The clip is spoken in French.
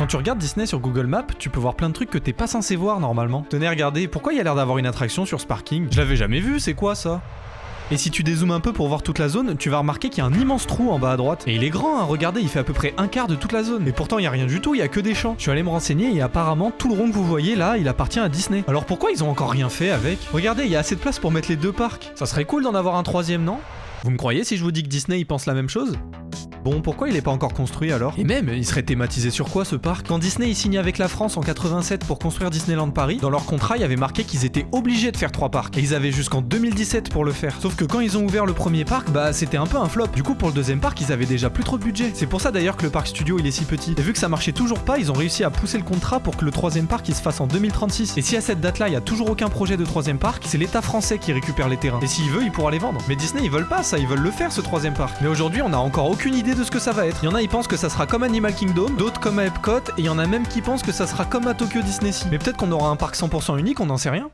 tu regardes Disney sur Google Maps, tu peux voir plein de trucs que t'es pas censé voir normalement. Tenez, regardez, pourquoi il y a l'air d'avoir une attraction sur ce parking? Je l'avais jamais vu, c'est quoi ça? Et si tu dézoomes un peu pour voir toute la zone, tu vas remarquer qu'il y a un immense trou en bas à droite. Et il est grand, hein, regardez, il fait à peu près un quart de toute la zone. Mais pourtant, il y a rien du tout, il y a que des champs. Je suis allé me renseigner et apparemment, tout le rond que vous voyez là, il appartient à Disney. Alors pourquoi ils ont encore rien fait avec? Regardez, il y a assez de place pour mettre les deux parcs. Ça serait cool d'en avoir un troisième, non? Vous me croyez si je vous dis que Disney, il pense la même chose? Bon, pourquoi il est pas encore construit alors? Et même, il serait thématisé sur quoi ce parc? Quand Disney il signe avec la France en 87 pour construire Disneyland Paris, dans leur contrat il y avait marqué qu'ils étaient obligés de faire 3 parcs. Et ils avaient jusqu'en 2017 pour le faire. Sauf que quand ils ont ouvert le premier parc, bah c'était un peu un flop. Du coup pour le deuxième parc ils avaient déjà plus trop de budget. C'est pour ça d'ailleurs que le parc studio il est si petit. Et vu que ça marchait toujours pas, ils ont réussi à pousser le contrat pour que le troisième parc il se fasse en 2036. Et si à cette date là il y a toujours aucun projet de troisième parc, c'est l'État français qui récupère les terrains. Et s'il veut il pourra les vendre. Mais Disney ils veulent pas ça, ils veulent le faire ce troisième parc. Mais aujourd'hui on a encore aucune idée de ce que ça va être. Il y en a ils pensent que ça sera comme Animal Kingdom, d'autres comme à Epcot, et il y en a même qui pensent que ça sera comme à Tokyo Disney Sea. Mais peut-être qu'on aura un parc 100% unique, on n'en sait rien.